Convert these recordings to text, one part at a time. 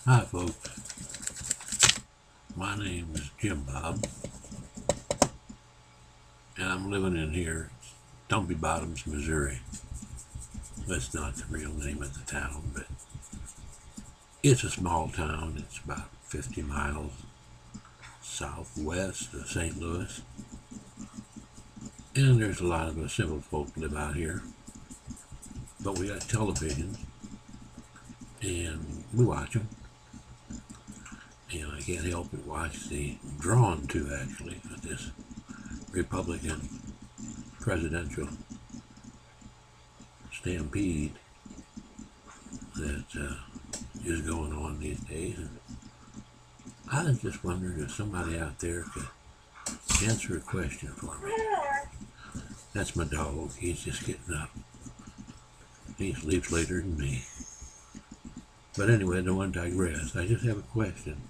Hi folks, my name is Jim Bob, and I'm living in here, Stumpy Bottoms, Missouri. That's not the real name of the town, but it's a small town. It's about 50 miles southwest of St. Louis, and there's a lot of us simple folk live out here, but we got television, and we watch them. And I can't help but watch the drawn to actually of this Republican presidential stampede that is going on these days. And I was just wondering if somebody out there could answer a question for me. That's my dog. He's just getting up. He sleeps later than me. But anyway, I don't want to digress. I just have a question.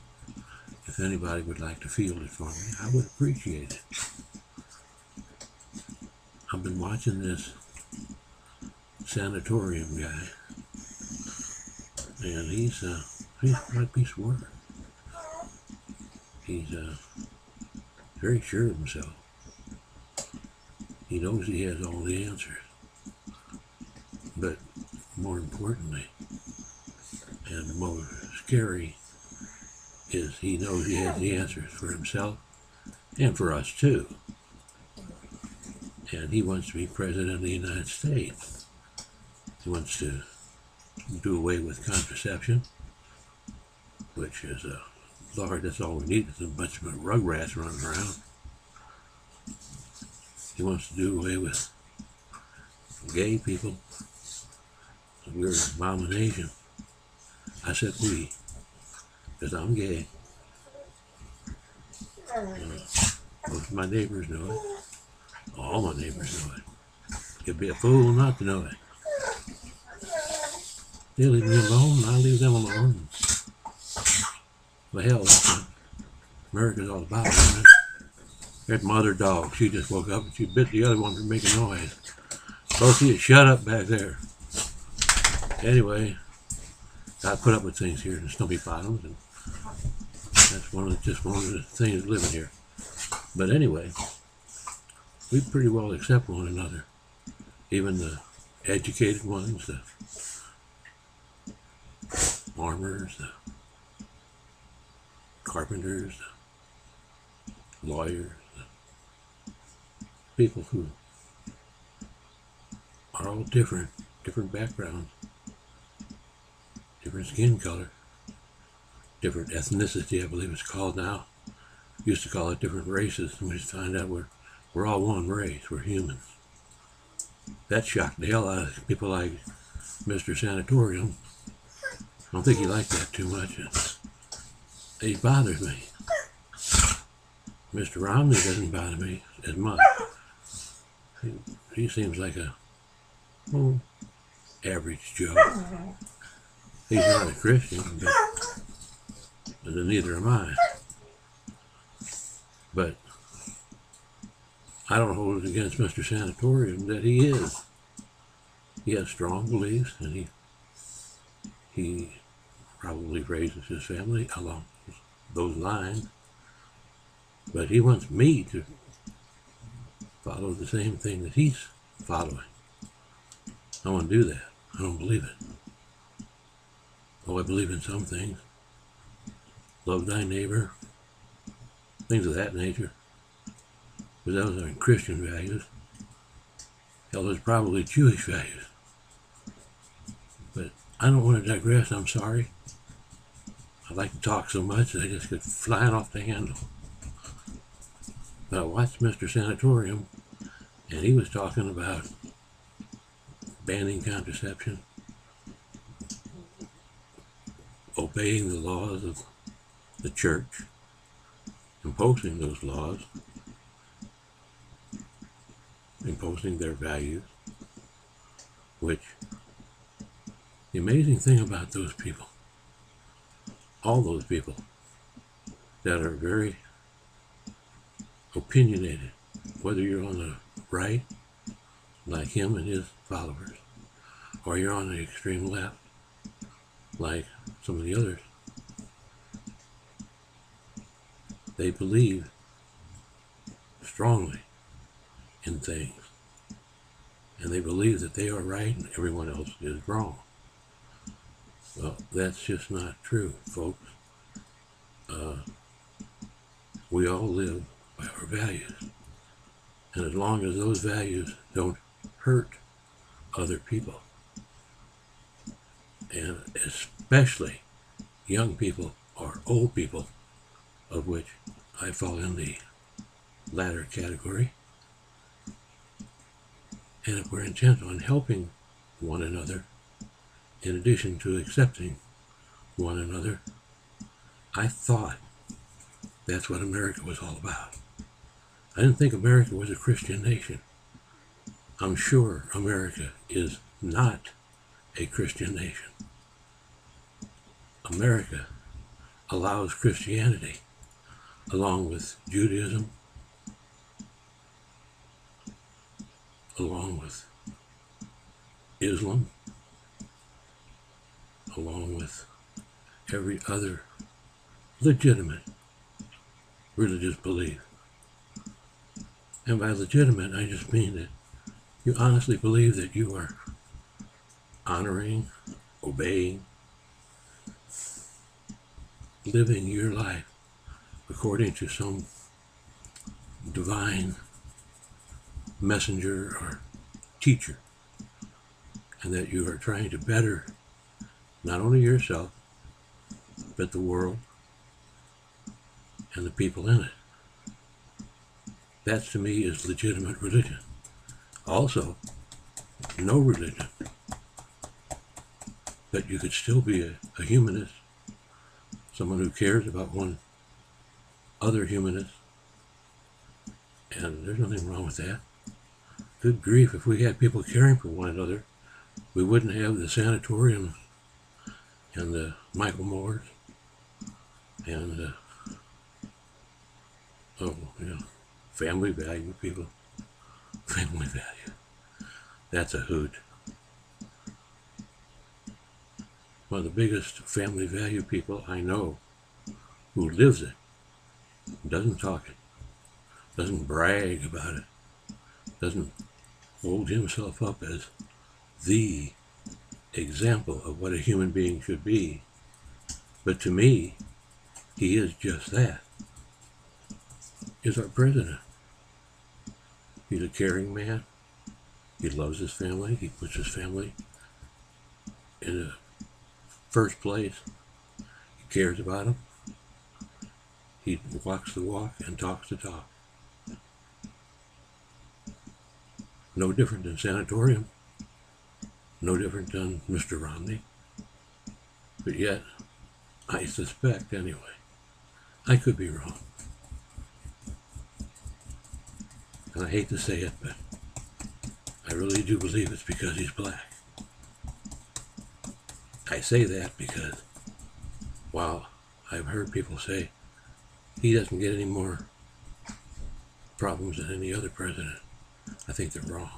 If anybody would like to field it for me, I would appreciate it. I've been watching this Sanatorium guy, and he's quite a piece of work. He's very sure of himself. He knows he has all the answers. But more importantly, and more scary, is he knows he has the answers for himself and for us too. And he wants to be president of the United States. He wants to do away with contraception, which is, Lord, that's all we need is a bunch of rugrats running around. He wants to do away with gay people. We're an abomination. I said we, because I'm gay. Most of my neighbors know it. All my neighbors know it. You'd be a fool not to know it. They leave me alone, I leave them alone. Well, hell, that's what America's all about, isn't it? There's my other dog. She just woke up and she bit the other one for making noise. Both of you, shut up back there. Anyway, I put up with things here in Stumpy Bottoms, and that's just one of the things living here. But anyway, we pretty well accept one another. Even the educated ones, the farmers, the carpenters, the lawyers, the people who are all different backgrounds, different skin color, different ethnicity, I believe it's called now. Used to call it different races, and we just find out we're all one race, we're humans. That shocked the hell out of people like Mr. Sanatorium. I don't think he liked that too much. It bothers me. Mr. Romney doesn't bother me as much. He seems like a average Joe. He's not a Christian, but neither am I. But I don't hold it against Mr. Sanatorium that he is. He has strong beliefs, and he probably raises his family along those lines. But he wants me to follow the same thing that he's following. I want to do that. I don't believe it. Oh, I believe in some things. Love thy neighbor. Things of that nature. But those aren't Christian values. Hell, there's probably Jewish values. But I don't want to digress, I'm sorry. I like to talk so much that I just get flying off the handle. But I watched Mr. Sanatorium, and he was talking about banning contraception, obeying the laws of the church, imposing those laws, imposing their values, which the amazing thing about those people, all those people that are very opinionated, whether you're on the right, like him and his followers, or you're on the extreme left, like some of the others They believe strongly in things, and they believe that they are right and everyone else is wrong. Well, that's just not true, folks. We all live by our values, and as long as those values don't hurt other people, and especially young people or old people, of which I fall in the latter category, and if we're intent on helping one another, in addition to accepting one another, I thought that's what America was all about. I didn't think America was a Christian nation. I'm sure America is not a Christian nation. America allows Christianity, along with Judaism, along with Islam, along with every other legitimate religious belief. And by legitimate, I just mean that you honestly believe that you are honoring, obeying, living your life according to some divine messenger or teacher, and that you are trying to better not only yourself, but the world and the people in it. That to me is legitimate religion. Also, no religion, but you could still be a humanist, someone who cares about one other humanist, and there's nothing wrong with that. Good grief, if we had people caring for one another, we wouldn't have the Sanatorium and the Michael Moores and family value people. Family value. That's a hoot. One of the biggest family value people I know, who lives it, doesn't talk it, doesn't brag about it, doesn't hold himself up as the example of what a human being should be. But to me, he is just that. Is our president. He's a caring man. He loves his family. He puts his family in the first place. He cares about them. He walks the walk and talks the talk. No different than Sanatorium. No different than Mr. Romney. But yet, I suspect anyway, I could be wrong. And I hate to say it, but I really do believe it's because he's black. I say that because while I've heard people say he doesn't get any more problems than any other president, I think they're wrong.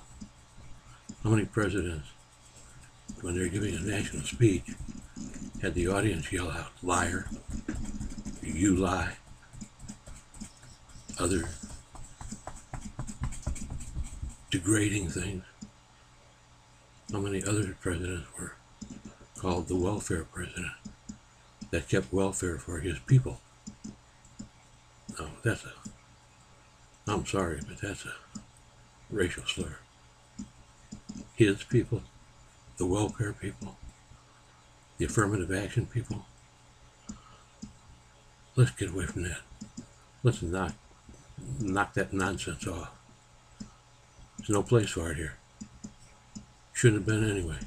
How many presidents, when they're giving a national speech, had the audience yell out, "Liar, you lie," other degrading things? How many other presidents were called the welfare president that kept welfare for his people? No, I'm sorry, but that's a racial slur. His people, the welfare people, the affirmative action people. Let's get away from that. Let's knock that nonsense off. There's no place for it here. Shouldn't have been anyway.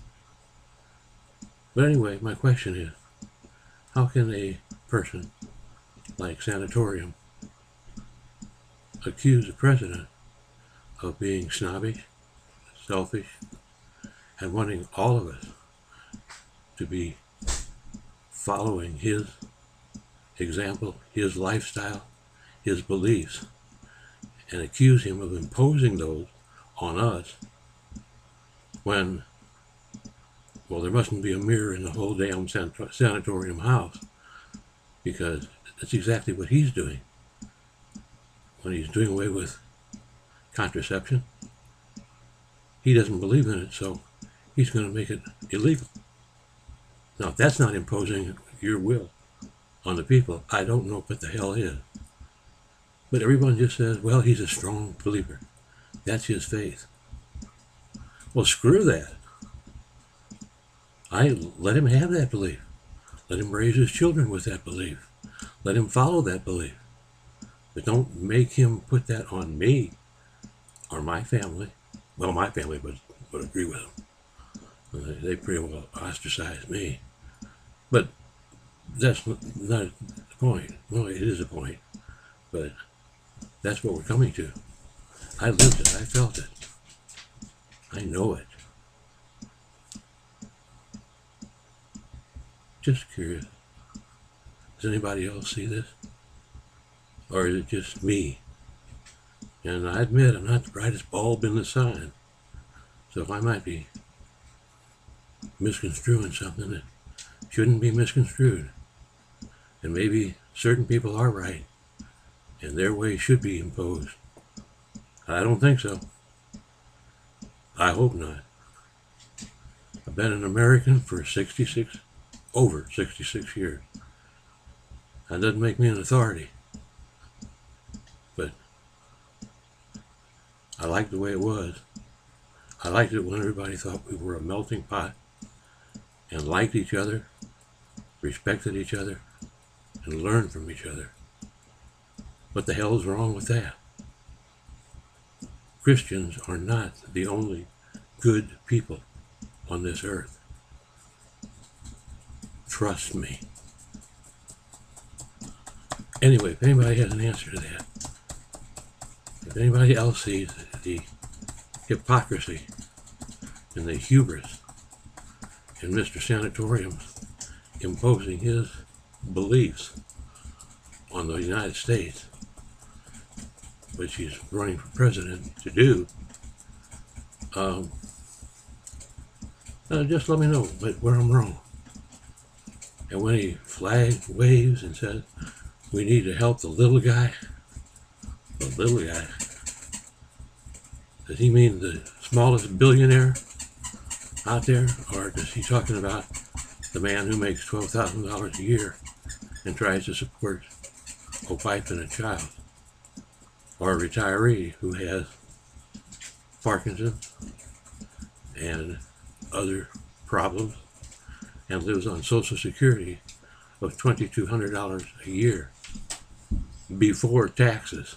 But anyway, my question is, how can a person like Sanatorium accuse the president of being snobbish, selfish, and wanting all of us to be following his example, his lifestyle, his beliefs, and accuse him of imposing those on us when, well, there mustn't be a mirror in the whole damn Sanatorium house, because that's exactly what he's doing. when he's doing away with contraception. He doesn't believe in it, so he's going to make it illegal. Now, if that's not imposing your will on the people, I don't know what the hell is. But everyone just says, well, he's a strong believer. That's his faith. Well, screw that. I let him have that belief. Let him raise his children with that belief. Let him follow that belief. But don't make him put that on me or my family. Well, my family would agree with him. They pretty well ostracize me. But that's not the point. Well, it is a point. But that's what we're coming to. I lived it. I felt it. I know it. Just curious. Does anybody else see this? Or is it just me? And I admit I'm not the brightest bulb in the sun. So I might be misconstruing something that shouldn't be misconstrued. And maybe certain people are right, and their way should be imposed. I don't think so. I hope not. I've been an American for over 66 years. That doesn't make me an authority. But I liked the way it was. I liked it when everybody thought we were a melting pot and liked each other, respected each other, and learned from each other. What the hell is wrong with that? Christians are not the only good people on this earth. Trust me. Anyway, if anybody has an answer to that, if anybody else sees the hypocrisy and the hubris in Mr. Sanatorium imposing his beliefs on the United States, which he's running for president to do, just let me know where I'm wrong. And when he waves and says, we need to help the little guy, does he mean the smallest billionaire out there? Or is he talking about the man who makes $12,000 a year and tries to support a wife and a child? Or a retiree who has Parkinson's and other problems and lives on Social Security of $2,200 a year before taxes.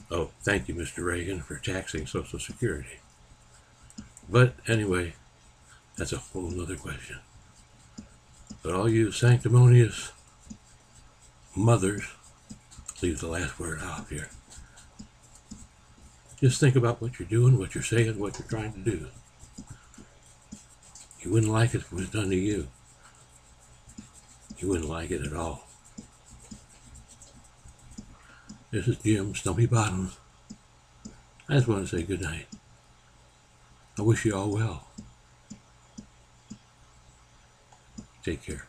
Oh, thank you, Mr. Reagan, for taxing Social Security. But anyway, that's a whole nother question. But all you sanctimonious mothers, leave the last word out here. Just think about what you're doing, what you're saying, what you're trying to do. You wouldn't like it if it was done to you. You wouldn't like it at all. This is Jim Stumpy Bottoms. I just want to say good night. I wish you all well. Take care.